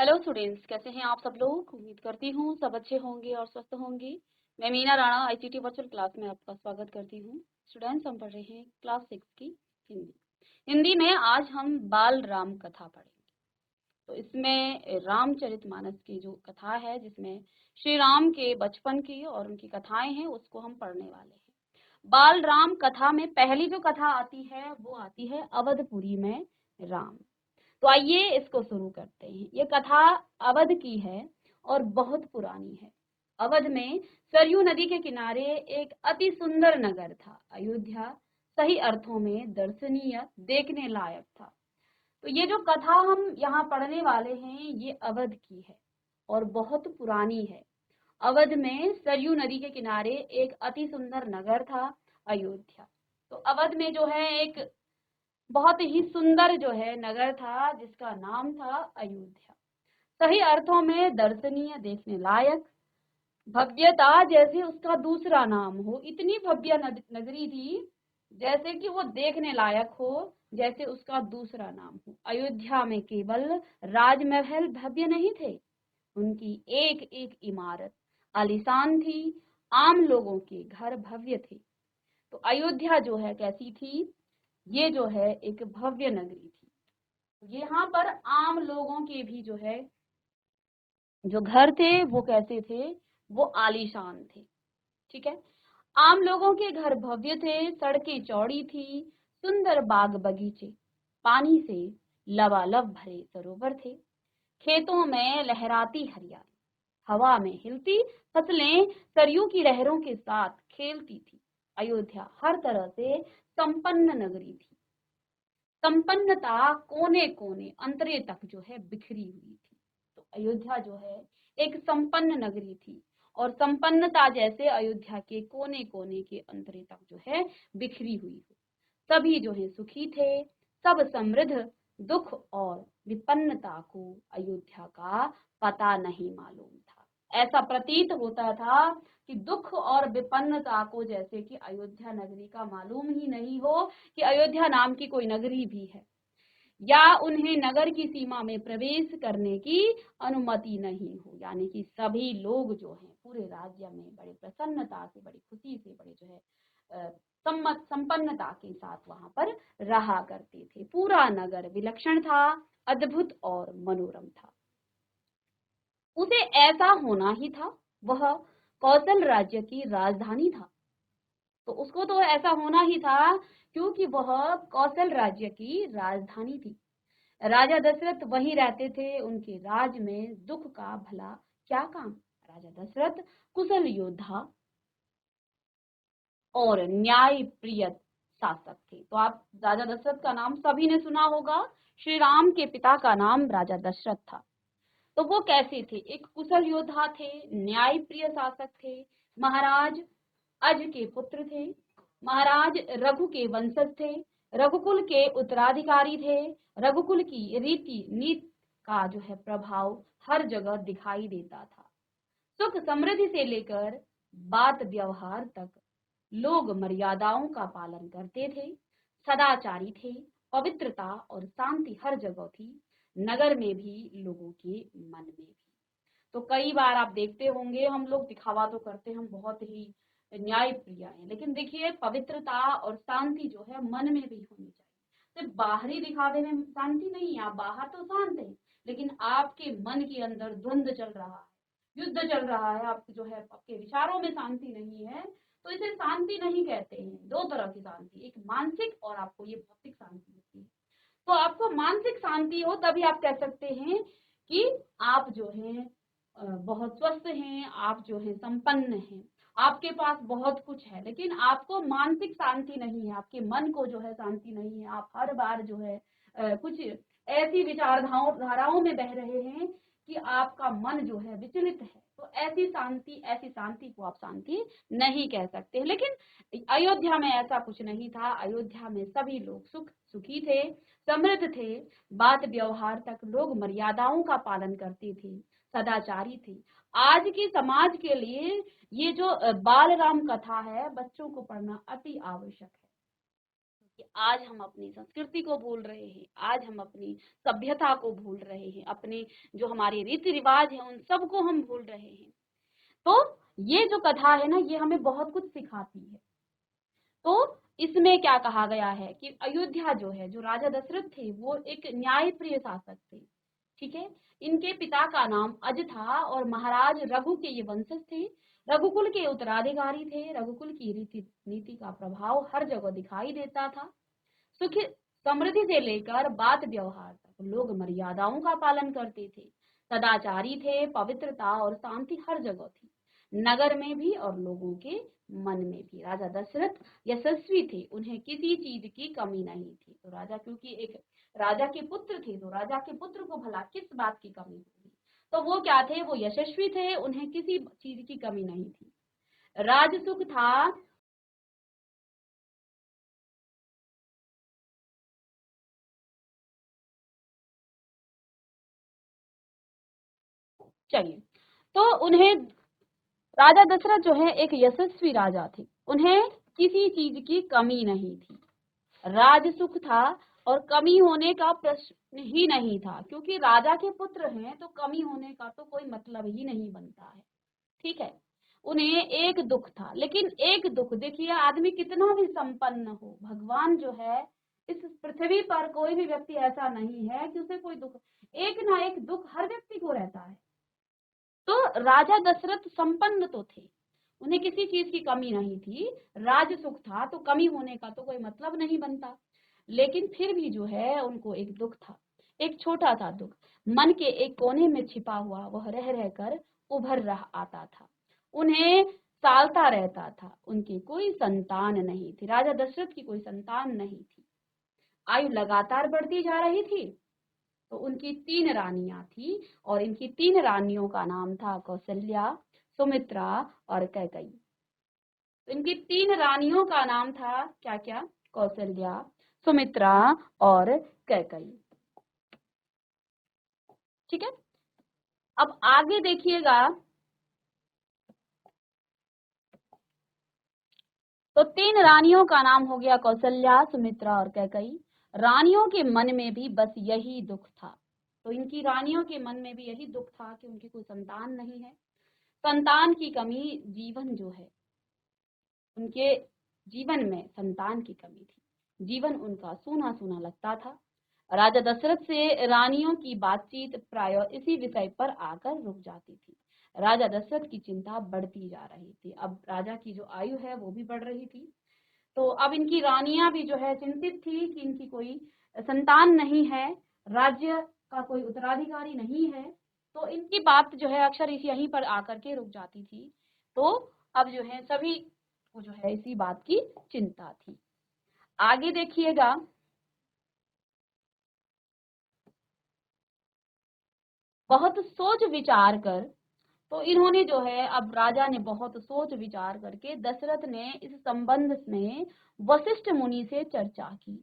Hello students, कैसे हैं आप सब लोग। उम्मीद करती हूँ सब अच्छे होंगे और स्वस्थ होंगे। मैं Meena Rana ICT virtual class में आपका स्वागत करती हूँ। स्टूडेंट्स, हम पढ़ रहे हैं क्लास 6 की हिंदी। हिंदी में आज हम बाल राम कथा पढ़ेंगे। तो इसमें रामचरितमानस की जो कथा है, जिसमें श्री राम के बचपन की और उनकी कथाएं हैं, उसको हम पढ़ने वाले हैं। बाल राम कथा में पहली जो कथा आती है वो आती है अवधपुरी में राम। तो आइए इसको शुरू करते हैं। ये कथा अवध की है और बहुत पुरानी है। अवध में सरयू नदी के किनारे एक अति सुंदर नगर था, अयोध्या। सही अर्थों में दर्शनीय, देखने लायक था। तो ये जो कथा हम यहाँ पढ़ने वाले हैं, ये अवध की है और बहुत पुरानी है। अवध में सरयू नदी के किनारे एक अति सुंदर नगर था, अयोध्या। तो अवध में जो है एक बहुत ही सुंदर जो है नगर था, जिसका नाम था अयोध्या। सही अर्थों में दर्शनीय, देखने लायक, भव्यता जैसे उसका दूसरा नाम हो, इतनी भव्य नगरी थी जैसे कि वो देखने लायक हो, जैसे उसका दूसरा नाम हो। अयोध्या में केवल राजमहल भव्य नहीं थे, उनकी एक एक इमारत आलीशान थी। आम लोगों के घर भव्य थे। तो अयोध्या जो है कैसी थी, ये जो है एक भव्य नगरी थी। यहाँ पर आम लोगों के भी जो है जो घर थे वो कैसे थे, वो आलीशान थे। ठीक है। आम लोगों के घर भव्य थे, सड़कें चौड़ी थी, सुंदर बाग बगीचे, पानी से लबालब भरे सरोवर थे, खेतों में लहराती हरियाली, हवा में हिलती फसलें सरयू की लहरों के साथ खेलती थी। अयोध्या हर तरह से संपन्न नगरी थी। संपन्नता कोने कोने अंतरे तक जो है बिखरी हुई थी। तो अयोध्या जो है एक संपन्न नगरी थी और संपन्नता जैसे अयोध्या के कोने कोने के अंतरे तक जो है बिखरी हुई हो। सभी जो है सुखी थे, सब समृद्ध। दुख और विपन्नता को अयोध्या का पता नहीं मालूम था। ऐसा प्रतीत होता था कि दुख और विपन्नता को जैसे कि अयोध्या नगरी का मालूम ही नहीं हो कि अयोध्या नाम की कोई नगरी भी है, या उन्हें नगर की सीमा में प्रवेश करने की अनुमति नहीं हो। यानी कि सभी लोग जो हैं पूरे राज्य में बड़े प्रसन्नता से, बड़ी खुशी से, बड़े जो है संपन्नता के साथ वहां पर रहा करते थे। पूरा नगर विलक्षण था, अद्भुत और मनोरम था। उसे ऐसा होना ही था, वह कौशल राज्य की राजधानी था। तो उसको तो ऐसा होना ही था क्योंकि वह कौशल राज्य की राजधानी थी। राजा दशरथ वहीं रहते थे। उनके राज में दुख का भला क्या काम। राजा दशरथ कुशल योद्धा और न्याय प्रिय शासक थे। तो आप राजा दशरथ का नाम सभी ने सुना होगा। श्री राम के पिता का नाम राजा दशरथ था। तो वो कैसे थे, एक कुशल योद्धा थे, न्याय प्रिय शासक थे, महाराज अज के पुत्र थे, महाराज रघु के वंशज थे, रघुकुल के उत्तराधिकारी थे। रघुकुल की रीति नीति का जो है प्रभाव हर जगह दिखाई देता था। सुख समृद्धि से लेकर बात व्यवहार तक लोग मर्यादाओं का पालन करते थे, सदाचारी थे। पवित्रता और शांति हर जगह थी, नगर में भी, लोगों के मन में भी। तो कई बार आप देखते होंगे, हम लोग दिखावा तो करते हैं, हम बहुत ही न्याय प्रिय हैं, लेकिन देखिए पवित्रता और शांति जो है मन में भी होनी चाहिए। सिर्फ बाहरी दिखावे में शांति नहीं है, आप बाहर तो शांत हैं, लेकिन आपके मन के अंदर द्वंद्व चल रहा है, युद्ध चल रहा है, आप जो है आपके विचारों में शांति नहीं है, तो इसे शांति नहीं कहते हैं। दो तरह की शांति, एक मानसिक और आपको ये भौतिक शांति होती है। तो आपको मानसिक शांति हो तभी आप कह सकते हैं कि आप जो है बहुत स्वस्थ हैं, आप जो है संपन्न हैं, आपके पास बहुत कुछ है, लेकिन आपको मानसिक शांति नहीं है, आपके मन को जो है शांति नहीं है। आप हर बार जो है कुछ ऐसी विचारधाराओं में बह रहे हैं कि आपका मन जो है विचलित है। तो ऐसी शांति को आप शांति नहीं कह सकते। लेकिन अयोध्या में ऐसा कुछ नहीं था। अयोध्या में सभी लोग सुखी थे, समृद्ध थे। बात व्यवहार तक लोग मर्यादाओं का पालन करते थे, सदाचारी थे। आज के समाज के लिए ये जो बाल राम कथा है, बच्चों को पढ़ना अति आवश्यक है। कि आज हम अपनी संस्कृति को भूल रहे हैं, आज हम अपनी सभ्यता को भूल रहे हैं, अपने जो हमारे रीति रिवाज है उन सबको हम भूल रहे हैं। तो ये जो कथा है ना, ये हमें बहुत कुछ सिखाती है। तो इसमें क्या कहा गया है कि अयोध्या जो है, जो राजा दशरथ थे, वो एक न्यायप्रिय शासक थे। ठीक है, इनके पिता का नाम अज था और महाराज रघु के ये वंशज थे। रघुकुल के उत्तराधिकारी थे। रघुकुल की रीति नीति का प्रभाव हर जगह दिखाई देता था। सुख समृद्धि से लेकर बात व्यवहार तक लोग मर्यादाओं का पालन करते थे, सदाचारी थे, पवित्रता और शांति हर जगह थी, नगर में भी और लोगों के मन में भी। राजा दशरथ यशस्वी थे, उन्हें किसी चीज की कमी नहीं थी। तो राजा, क्योंकि एक राजा के पुत्र थे, तो राजा के पुत्र को भला किस बात की कमी होगी। तो वो क्या थे, वो यशस्वी थे, उन्हें किसी चीज की कमी नहीं थी। राजसुख था। चलिए, तो उन्हें, राजा दशरथ जो है एक यशस्वी राजा थे, उन्हें किसी चीज की कमी नहीं थी। राजसुख था और कमी होने का प्रश्न ही नहीं था, क्योंकि राजा के पुत्र हैं तो कमी होने का तो कोई मतलब ही नहीं बनता है। ठीक है, उन्हें एक दुख था, लेकिन एक दुख, देखिए आदमी कितना भी संपन्न हो, भगवान जो है, इस पृथ्वी पर कोई भी व्यक्ति ऐसा नहीं है कि उसे कोई दुख, एक ना एक दुख हर व्यक्ति को रहता है। तो राजा दशरथ संपन्न तो थे, उन्हें किसी चीज की कमी नहीं थी, राज सुख था, तो कमी होने का तो कोई मतलब नहीं बनता। लेकिन फिर भी जो है उनको एक दुख था, एक छोटा सा दुख, मन के एक कोने में छिपा हुआ, वह रह रहकर उभर रहा आता था, उन्हें सालता रहता था। उनकी कोई संतान नहीं थी, राजा दशरथ की कोई संतान नहीं थी। आयु लगातार बढ़ती जा रही थी। तो उनकी 3 रानियां थी और इनकी 3 रानियों का नाम था कौशल्या, सुमित्रा और कैकई। तो इनकी 3 रानियों का नाम था क्या क्या, कौशल्या, सुमित्रा और कैकई। ठीक है, अब आगे देखिएगा। तो 3 रानियों का नाम हो गया कौशल्या, सुमित्रा और कैकई। रानियों के मन में भी बस यही दुख था। तो इनकी रानियों के मन में भी यही दुख था कि उनकी कोई संतान नहीं है, संतान की कमी, जीवन जो है, उनके जीवन में संतान की कमी थी, जीवन उनका सूना सूना लगता था। राजा दशरथ से रानियों की बातचीत प्राय इसी विषय पर आकर रुक जाती थी। राजा दशरथ की चिंता बढ़ती जा रही थी, अब राजा की जो आयु है वो भी बढ़ रही थी। तो अब इनकी रानियां भी जो है चिंतित थी कि इनकी कोई संतान नहीं है, राज्य का कोई उत्तराधिकारी नहीं है। तो इनकी बात जो है अक्सर इस यहीं पर आकर के रुक जाती थी। तो अब जो है सभी को जो है इसी बात की चिंता थी। आगे देखिएगा। बहुत सोच विचार कर, तो इन्होंने जो है, अब राजा ने बहुत सोच विचार करके, दशरथ ने इस संबंध में वशिष्ठ मुनि से चर्चा की।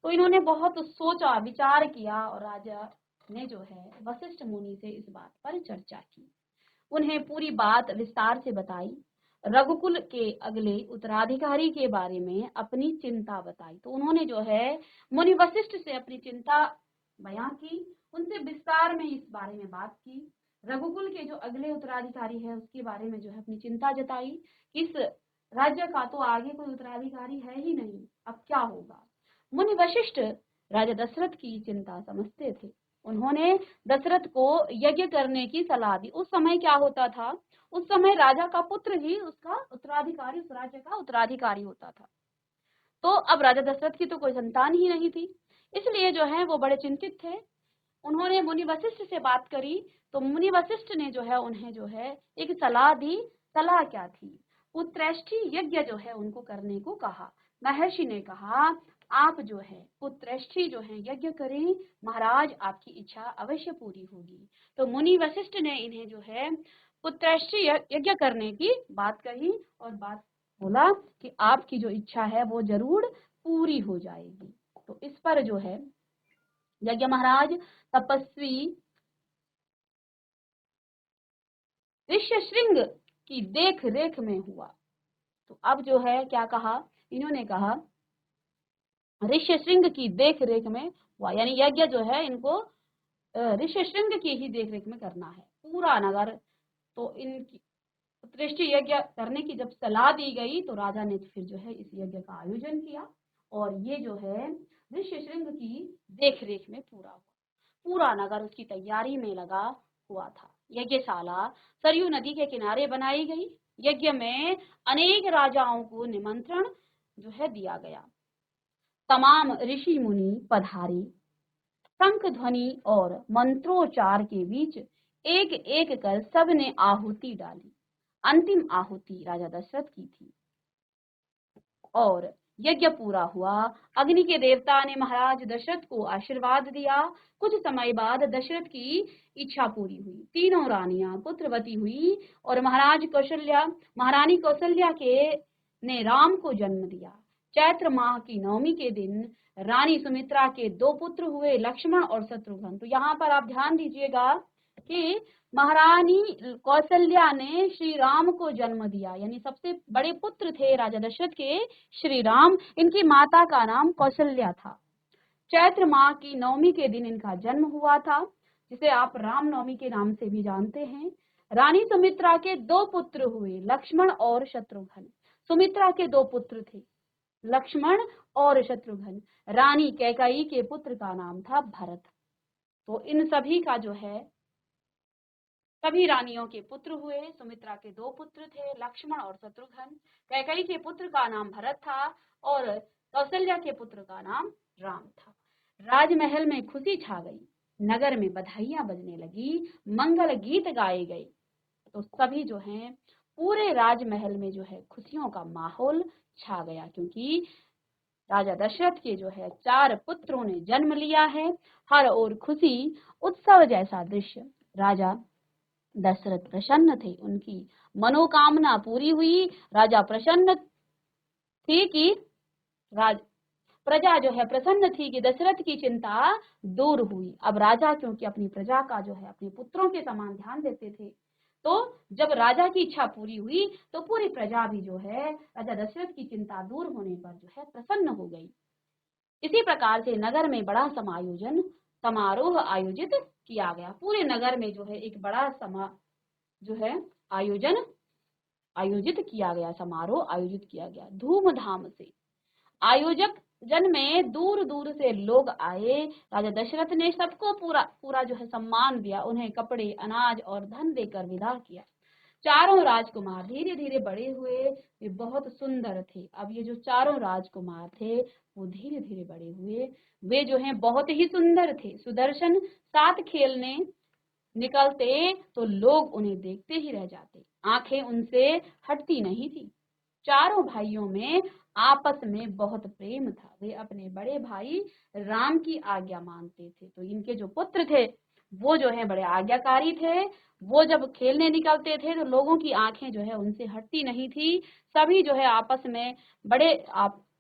तो इन्होंने बहुत सोचा विचार किया और राजा ने जो है वशिष्ठ मुनि से इस बात पर चर्चा की, उन्हें पूरी बात विस्तार से बताई, रघुकुल के अगले उत्तराधिकारी के बारे में अपनी चिंता बताई। तो उन्होंने जो है मुनि वशिष्ठ से अपनी चिंता बयां की, उनसे विस्तार में इस बारे में बात की। रघुकुल के जो अगले उत्तराधिकारी है उसके बारे में जो है अपनी चिंता जताई। इस राज्य का तो आगे कोई उत्तराधिकारी है ही नहीं, अब क्या होगा। मुनि वशिष्ठ राजा दशरथ की चिंता समझते थे, उन्होंने दशरथ को यज्ञ करने की सलाह दी। उस समय क्या होता था, उस समय राजा का पुत्र ही उसका उत्तराधिकारी, उस राज्य का उत्तराधिकारी होता था। तो अब राजा दशरथ की तो कोई संतान ही नहीं थी, इसलिए जो है वो बड़े चिंतित थे। उन्होंने मुनि वशिष्ठ से बात करी, तो मुनि वशिष्ठ ने जो है उन्हें जो है एक सलाह दी। सलाह क्या थी, पुत्रैष्ठी यज्ञ जो है उनको करने को कहा। महर्षि ने कहा, आप जो है पुत्रैष्ठी जो है यज्ञ करें, महाराज आपकी इच्छा अवश्य पूरी होगी। तो मुनि वशिष्ठ ने इन्हें जो है पुत्रैष्ठी यज्ञ करने की बात कही और बात बोला कि आपकी जो इच्छा है वो जरूर पूरी हो जाएगी। तो इस पर जो है यज्ञ महाराज तपस्वी ऋष्यशृंग की देख रेख में हुआ। तो अब जो है क्या कहा, इन्होंने कहा ऋष्यशृंग की देख रेख में हुआ, यानी यज्ञ जो है इनको ऋष्यशृंग की ही देख रेख में करना है पूरा नगर। तो इनकी उत्कृष्टि यज्ञ करने की जब सलाह दी गई तो राजा ने फिर जो है इस यज्ञ का आयोजन किया, और ये जो है ऋष्यशृंग की देख रेख में पूरा हुआ। पूरा नगर उसकी तैयारी में लगा हुआ था। यज्ञशाला सरयू नदी के किनारे बनाई गई। यज्ञ में अनेक राजाओं को निमंत्रण जो है दिया गया। तमाम ऋषि मुनि पधारे। शंख ध्वनि और मंत्रोच्चार के बीच एक एक कर सबने आहुति डाली। अंतिम आहुति राजा दशरथ की थी और यज्ञ पूरा हुआ। अग्नि के देवता ने महाराज दशरथ को आशीर्वाद दिया। कुछ समय बाद दशरथ की इच्छा पूरी हुई। तीनों रानियां पुत्रवती हुई और महारानी कौशल्या के ने राम को जन्म दिया। चैत्र माह की नवमी के दिन रानी सुमित्रा के 2 पुत्र हुए, लक्ष्मण और शत्रुघ्न। तो यहाँ पर आप ध्यान दीजिएगा कि महारानी कौशल्या ने श्री राम को जन्म दिया, यानी सबसे बड़े पुत्र थे राजा दशरथ के श्री राम। इनकी माता का नाम कौशल्या था। चैत्र माह की नवमी के दिन इनका जन्म हुआ था, जिसे आप राम नवमी के नाम से भी जानते हैं। रानी सुमित्रा के 2 पुत्र हुए, लक्ष्मण और शत्रुघ्न। सुमित्रा के 2 पुत्र थे, लक्ष्मण और शत्रुघ्न। रानी कैकेयी के पुत्र का नाम था भरत। तो इन सभी का जो है सभी रानियों के पुत्र हुए। सुमित्रा के 2 पुत्र थे, लक्ष्मण और शत्रुघ्न। कैकेयी के पुत्र का नाम भरत था और कौशल्या के पुत्र का नाम राम था। राजमहल में खुशी छा गई। नगर में बधाइयां बजने लगी, मंगल गीत गाए गए। तो सभी जो हैं पूरे राजमहल में जो है खुशियों का माहौल छा गया, क्योंकि राजा दशरथ के जो है 4 पुत्रों ने जन्म लिया है। हर ओर खुशी, उत्सव जैसा दृश्य। राजा दशरथ प्रसन्न थे, उनकी मनोकामना पूरी हुई। राजा प्रसन्न थी कि प्रजा जो है प्रसन्न थी कि दशरथ की चिंता दूर हुई। अब राजा क्योंकि अपनी प्रजा का जो है अपने पुत्रों के समान ध्यान देते थे, तो जब राजा की इच्छा पूरी हुई तो पूरी प्रजा भी जो है राजा दशरथ की चिंता दूर होने पर जो है प्रसन्न हो गई। इसी प्रकार से नगर में बड़ा समारोह आयोजित किया गया। पूरे नगर में जो है एक बड़ा जो है आयोजित किया गया, समारोह आयोजित किया गया धूमधाम से। आयोजक जन में दूर दूर से लोग आए। राजा दशरथ ने सबको पूरा जो है सम्मान दिया, उन्हें कपड़े, अनाज और धन देकर विदा किया। चारों राजकुमार धीरे धीरे बड़े हुए, वे बहुत सुंदर थे। अब ये जो चारों राजकुमार थे वो धीरे धीरे बड़े हुए। वे जो हैं बहुत ही सुंदर थे। सुदर्शन साथ खेलने निकलते तो लोग उन्हें देखते ही रह जाते, आंखें उनसे हटती नहीं थी। चारों भाइयों में आपस में बहुत प्रेम था। वे अपने बड़े भाई राम की आज्ञा मानते थे। तो इनके जो पुत्र थे वो जो है बड़े आज्ञाकारी थे। वो जब खेलने निकलते थे तो लोगों की आंखें जो है उनसे हटती नहीं थी। सभी जो है आपस में बड़े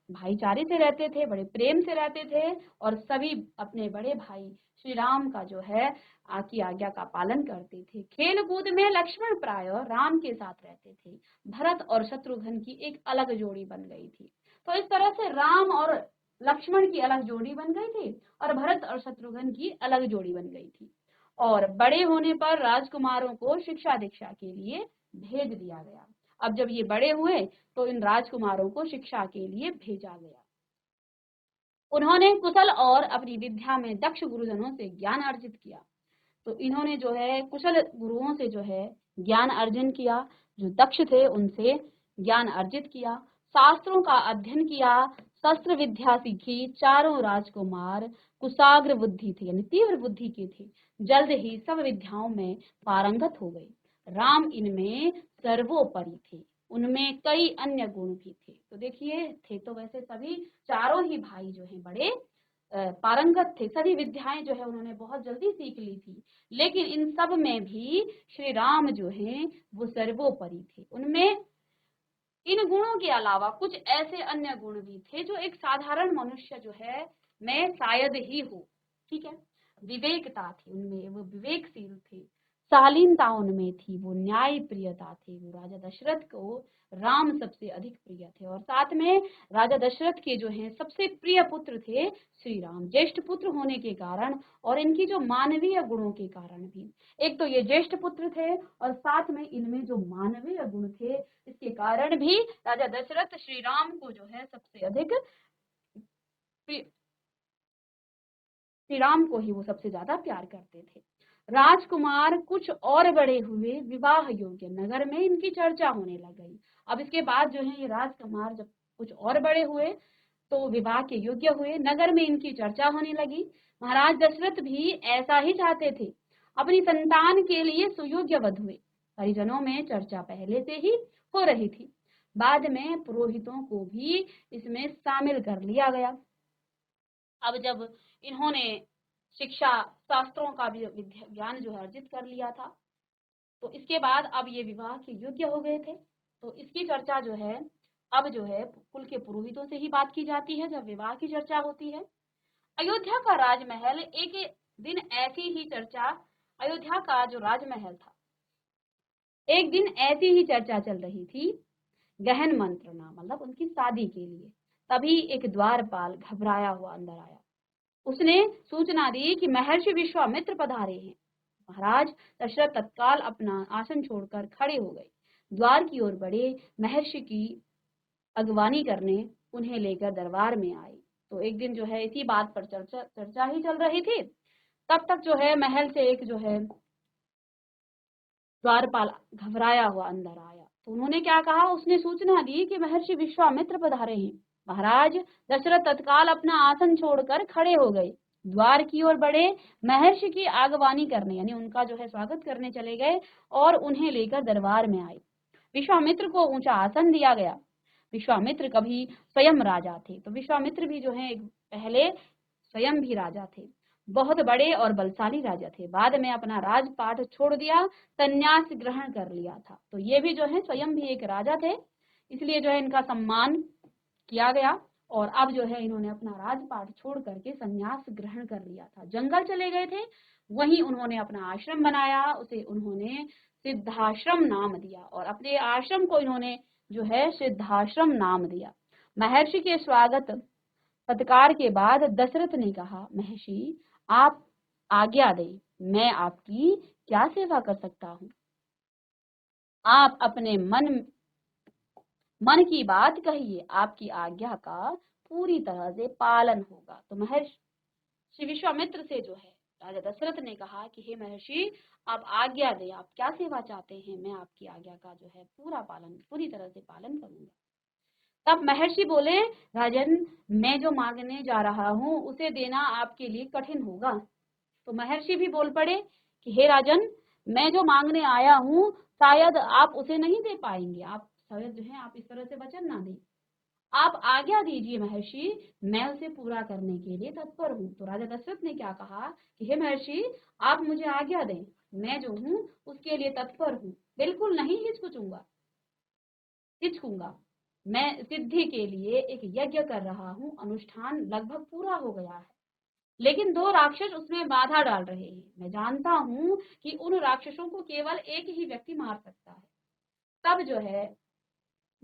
भाईचारे से रहते थे, बड़े प्रेम से रहते थे और सभी अपने बड़े भाई श्री राम का जो है की आज्ञा का पालन करते थे। खेल कूद में लक्ष्मण प्राय राम के साथ रहते थे। भरत और शत्रुघ्न की एक अलग जोड़ी बन गई थी। तो इस तरह से राम और लक्ष्मण की अलग जोड़ी बन गई थी और भरत और शत्रुघ्न की अलग जोड़ी बन गई थी। और बड़े होने पर राजकुमारों को शिक्षा दीक्षा के लिए भेज दिया गया। अब जब ये बड़े हुए तो इन राजकुमारों को शिक्षा के लिए भेजा गया। उन्होंने कुशल और अपनी विद्या में दक्ष गुरुजनों से ज्ञान अर्जित किया। तो इन्होंने जो है कुशल गुरुओं से जो है ज्ञान अर्जन किया, जो दक्ष थे उनसे ज्ञान अर्जित किया, शास्त्रों का अध्ययन किया, शस्त्र विद्या सीखी। चारों राजकुमार कुशाग्र बुद्धि थे, यानी तीव्र बुद्धि के थे। जल्द ही सब विद्याओं में पारंगत हो गए। राम इनमें सर्वोपरि थे, उनमें कई अन्य गुण भी थे। तो देखिए, थे तो वैसे सभी चारों ही भाई जो हैं बड़े पारंगत थे। सभी विद्याएं जो है उन्होंने बहुत जल्दी सीख ली थी, लेकिन इन सब में भी श्री राम जो हैं वो सर्वोपरि थे। उनमें इन गुणों के अलावा कुछ ऐसे अन्य गुण भी थे जो एक साधारण मनुष्य जो है में शायद ही हो। ठीक है, विवेकता थी उनमें, वो विवेकशील थे। शालीनता उनमें थी, वो न्याय प्रियता थे। वो राजा दशरथ को राम सबसे अधिक प्रिय थे और साथ में राजा दशरथ के जो हैं सबसे प्रिय पुत्र थे श्री राम, ज्येष्ठ पुत्र होने के कारण और इनकी जो मानवीय गुणों के कारण भी। एक तो ये ज्येष्ठ पुत्र थे और साथ में इनमें जो मानवीय गुण थे, इसके कारण भी राजा दशरथ श्री राम को जो है सबसे अधिक श्री राम को ही वो सबसे ज्यादा प्यार करते थे। राजकुमार कुछ और बड़े हुए, विवाह योग्य, नगर में इनकी चर्चा होने लग गई। अब इसके बाद जो है ये राजकुमार जब कुछ और बड़े हुए तो विवाह के योग्य हुए, नगर में इनकी चर्चा होने लगी। महाराज दशरथ भी ऐसा ही चाहते थे, अपनी संतान के लिए सुयोग्य वध हुए। परिजनों में चर्चा पहले से ही हो रही थी, बाद में पुरोहितों को भी इसमें शामिल कर लिया गया। अब जब इन्होंने शिक्षा शास्त्रों का भी ज्ञान जो है अर्जित कर लिया था, तो इसके बाद अब ये विवाह के योग्य हो गए थे। तो इसकी चर्चा जो है अब जो है कुल के पुरोहितों से ही बात की जाती है जब विवाह की चर्चा होती है। अयोध्या का राजमहल, एक दिन ऐसी ही चर्चा, अयोध्या का जो राजमहल था, एक दिन ऐसी ही चर्चा चल रही थी गहन मंत्रणा, मतलब उनकी शादी के लिए। तभी एक द्वारपाल घबराया हुआ अंदर आया। उसने सूचना दी कि महर्षि विश्वामित्र पधारे हैं। महाराज दशरथ तत्काल अपना आसन छोड़कर खड़े हो गए, द्वार की ओर बढ़े, महर्षि की अगवानी करने उन्हें लेकर दरबार में आए। तो एक दिन जो है इसी बात पर चर्चा ही चल रही थी। तब तक जो है महल से एक जो है द्वारपाल घबराया हुआ अंदर आया। तो उन्होंने क्या कहा, उसने सूचना दी कि महर्षि विश्वामित्र पधारे हैं। महाराज दशरथ तत्काल अपना आसन छोड़कर खड़े हो गए, द्वार की ओर बढ़े, महर्षि की आगवानी करने यानी उनका जो है स्वागत करने चले गए और उन्हें लेकर दरबार में आए। विश्वामित्र को ऊंचा आसन दिया गया। विश्वामित्र कभी स्वयं राजा थे, तो विश्वामित्र भी जो है पहले स्वयं भी राजा थे, बहुत बड़े और बलशाली राजा थे। बाद में अपना राजपाट छोड़ दिया, संन्यास ग्रहण कर लिया था। तो ये भी जो है स्वयं भी एक राजा थे, इसलिए जो है इनका सम्मान किया गया। और अब जो है इन्होंने अपना राजपाट छोड़ करके संन्यास ग्रहण कर लिया था, जंगल चले गए थे, वहीं उन्होंने अपना आश्रम बनाया, उसे उन्होंने सिद्धाश्रम नाम दिया और अपने आश्रम को इन्होंने जो है सिद्धाश्रम नाम दिया। महर्षि के स्वागत सत्कार के बाद दशरथ ने कहा, महर्षि आप आज्ञा दें, मैं आपकी क्या सेवा कर सकता हूँ। आप अपने मन की बात कहिए, आपकी आज्ञा का पूरी तरह से पालन होगा। तो महर्षि विश्वामित्र से जो है राजा दशरथ ने कहा कि हे महर्षि आप आज्ञा दें, आप क्या सेवा चाहते हैं, मैं आपकी आज्ञा का जो है पूरी तरह से पालन करूंगा। तब महर्षि बोले, राजन मैं जो मांगने जा रहा हूँ उसे देना आपके लिए कठिन होगा। तो महर्षि भी बोल पड़े कि हे राजन मैं जो मांगने आया हूँ शायद आप उसे नहीं दे पाएंगे, आप शायद जो है आप इस तरह से वचन ना दें, आप आज्ञा दीजिए महर्षि, मैं उसे पूरा करने के लिए तत्पर हूँ। तो राजा दशरथ ने क्या कहा कि हे महर्षि आप मुझे आज्ञा दें, मैं जो हूँ उसके लिए तत्पर हूँ, बिल्कुल नहीं हिचकूंगा। मैं सिद्धि के लिए एक यज्ञ कर रहा हूँ, अनुष्ठान लगभग पूरा हो गया है, लेकिन दो राक्षस उसमें बाधा डाल रहे हैं। मैं जानता हूँ कि उन राक्षसों को केवल एक ही व्यक्ति मार सकता है। तब जो है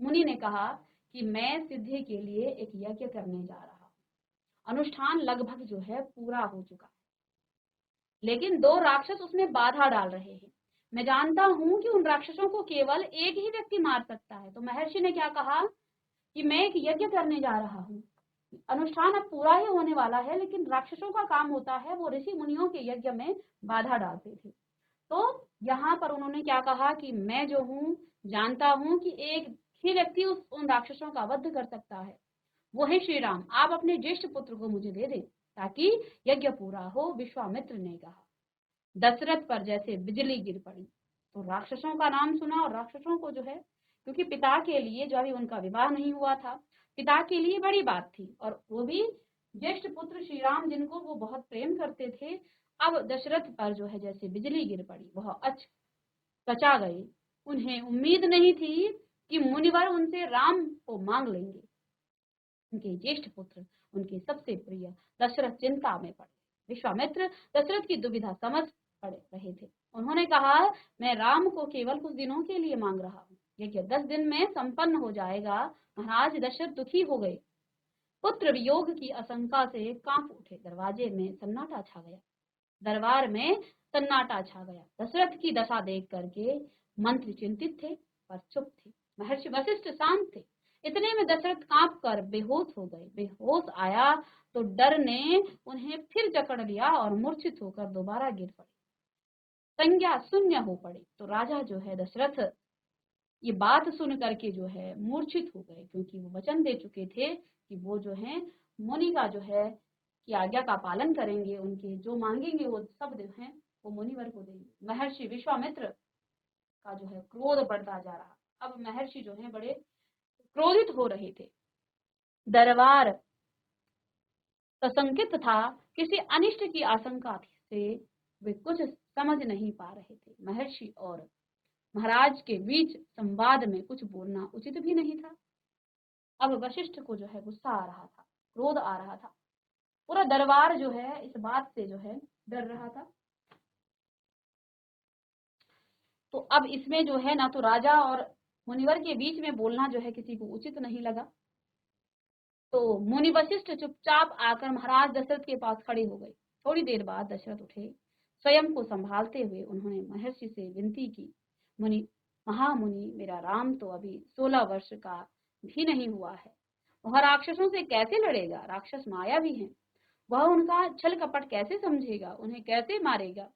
मुनि ने कहा कि मैं सिद्धि के लिए एक यज्ञ करने जा रहा हूँ, अनुष्ठान लगभग जो है पूरा हो चुका है, लेकिन दो राक्षस उसमें बाधा डाल रहे हैं। मैं जानता हूँ कि उन राक्षसों को केवल एक ही व्यक्ति मार सकता है। तो महर्षि ने क्या कहा कि मैं एक यज्ञ करने जा रहा हूँ, अनुष्ठान अब पूरा ही होने वाला है, लेकिन राक्षसों का काम होता है वो ऋषि मुनियों के यज्ञ में बाधा डालते थे। तो यहाँ पर उन्होंने क्या कहा कि मैं जो हूँ जानता हूँ कि एक ही व्यक्ति उन राक्षसों का वध कर सकता है, वो है श्री राम। आप अपने ज्येष्ठ पुत्र को मुझे दे दें ताकि यज्ञ पूरा हो। विश्वामित्र ने कहा। दशरथ पर जैसे बिजली गिर पड़ी। तो राक्षसों का नाम सुना और राक्षसों को जो है, क्योंकि पिता के लिए जो अभी उनका विवाह नहीं हुआ था, पिता के लिए बड़ी बात थी, और वो भी ज्येष्ठ पुत्र श्री राम जिनको वो बहुत प्रेम करते थे। अब दशरथ पर जो है जैसे बिजली गिर पड़ी, वह कचा गए। उन्हें उम्मीद नहीं थी कि मुनिवर उनसे राम को मांग लेंगे। उनके ज्येष्ठ पुत्र, उनके सबसे प्रिय दशरथ चिंता में पड़े। विश्वामित्र दशरथ की दुविधा समझ पड़े रहे थे। उन्होंने कहा, मैं राम को केवल कुछ दिनों के लिए मांग रहा हूँ, यज्ञ 10 दिन में संपन्न हो जाएगा। महाराज दशरथ दुखी हो गए, पुत्र वियोग की आशंका से कांप उठे। दरवाजे में सन्नाटा छा गया, दरबार में सन्नाटा छा गया। दशरथ की दशा देख करके मंत्री चिंतित थे पर चुप थे। महर्षि वशिष्ठ शांत थे। इतने में दशरथ कांप कर बेहोश हो गए। बेहोश आया तो डर ने उन्हें फिर जकड़ लिया और मूर्छित होकर दोबारा गिर पड़े, संज्ञा शून्य हो पड़े। तो राजा जो है दशरथ ये बात सुन करके जो है मूर्छित हो गए, क्योंकि वो वचन दे चुके थे कि वो जो है मुनि का जो है की आज्ञा का पालन करेंगे, उनके जो मांगेंगे वो सब जो है वो मुनिवर को देंगे। महर्षि विश्वामित्र का जो है क्रोध बढ़ता जा रहा। अब महर्षि जो है बड़े क्रोधित हो रहे थे। दरबार सशंकित था, किसी अनिष्ट की आशंका से वे कुछ समझ नहीं पा रहे थे। महर्षि और महाराज के बीच संवाद में कुछ बोलना उचित भी नहीं था। अब वशिष्ठ को जो है गुस्सा आ रहा था, क्रोध आ रहा था। पूरा दरबार जो है इस बात से जो है डर रहा था। तो अब इसमें जो है ना तो राजा और मुनिवर के बीच में बोलना जो है किसी को उचित नहीं लगा। तो मुनि वशिष्ठ चुपचाप आकर महाराज दशरथ के पास खड़े हो गए। थोड़ी देर बाद दशरथ उठे, स्वयं को संभालते हुए उन्होंने महर्षि से विनती की, मुनि महामुनि, मेरा राम तो अभी 16 वर्ष का भी नहीं हुआ है, वह राक्षसों से कैसे लड़ेगा? राक्षस माया भी हैं, वह उनका छल कपट कैसे समझेगा, उन्हें कैसे मारेगा?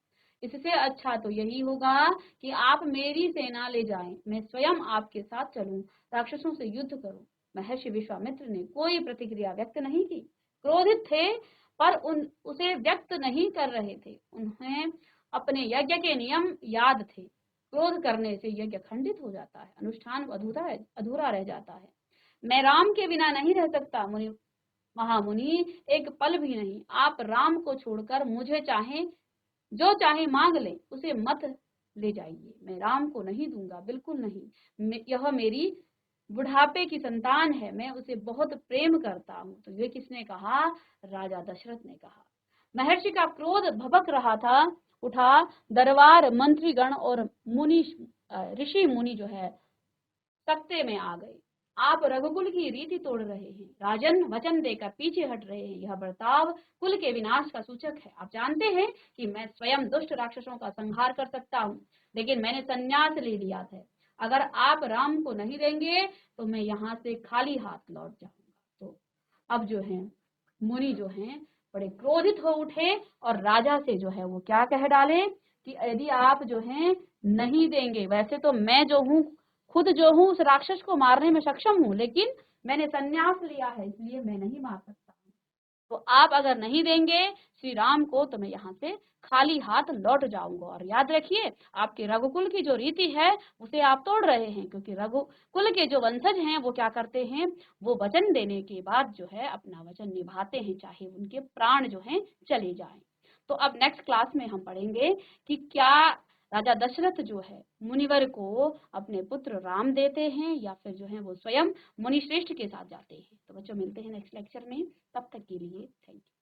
इससे अच्छा तो यही होगा कि आप मेरी सेना ले जाएं, मैं स्वयं आपके साथ चलूं, राक्षसों से युद्ध करूं। महर्षि विश्वामित्र ने कोई प्रतिक्रिया व्यक्त नहीं की। क्रोधित थे पर उसे व्यक्त नहीं कर रहे थे। उन्हें अपने यज्ञ के नियम याद थे। क्रोध करने से यज्ञ खंडित हो जाता है, अनुष्ठान अधूरा रह जाता है। मैं राम के बिना नहीं रह सकता मुनि महामुनि, एक पल भी नहीं। आप राम को छोड़कर मुझे चाहे जो चाहे मांग ले, उसे मत ले जाइए। मैं राम को नहीं दूंगा, बिल्कुल नहीं। यह मेरी बुढ़ापे की संतान है, मैं उसे बहुत प्रेम करता हूँ। तो ये किसने कहा? राजा दशरथ ने कहा। महर्षि का क्रोध भभक रहा था, उठा। दरबार मंत्रीगण और मुनि ऋषि मुनि जो है सत्ते में आ गए। आप रघुकुल की रीति तोड़ रहे हैं, राजन वचन देकर पीछे हट रहे हैं। यह बर्ताव कुल के विनाश का सूचक है। आप जानते हैं कि मैं स्वयं दुष्ट राक्षसों का संहार कर सकता हूँ, लेकिन मैंने संन्यास ले लिया है। अगर आप राम को नहीं देंगे तो मैं यहाँ से खाली हाथ लौट जाऊंगा। तो अब जो है मुनि जो है बड़े क्रोधित हो उठे और राजा से जो है वो क्या कह डाले कि यदि आप जो है नहीं देंगे, वैसे तो मैं जो हूँ खुद जो हूँ उस राक्षस को मारने में सक्षम हूँ, लेकिन मैंने संन्यास लिया है, इसलिए मैं नहीं मार सकता हूँ। तो आप अगर नहीं देंगे श्री राम को तो मैं यहाँ से खाली हाथ लौट जाऊंगा। और याद रखिए, आपके रघुकुल की जो रीति है उसे आप तोड़ रहे हैं, क्योंकि रघुकुल के जो वंशज हैं वो क्या करते हैं, वो वचन देने के बाद जो है अपना वचन निभाते हैं, चाहे उनके प्राण जो है चले जाएं। तो अब नेक्स्ट क्लास में हम पढ़ेंगे कि क्या राजा दशरथ जो है मुनिवर को अपने पुत्र राम देते हैं या फिर जो है वो स्वयं मुनि श्रेष्ठ के साथ जाते हैं। तो बच्चों मिलते हैं नेक्स्ट लेक्चर में, तब तक के लिए थैंक यू।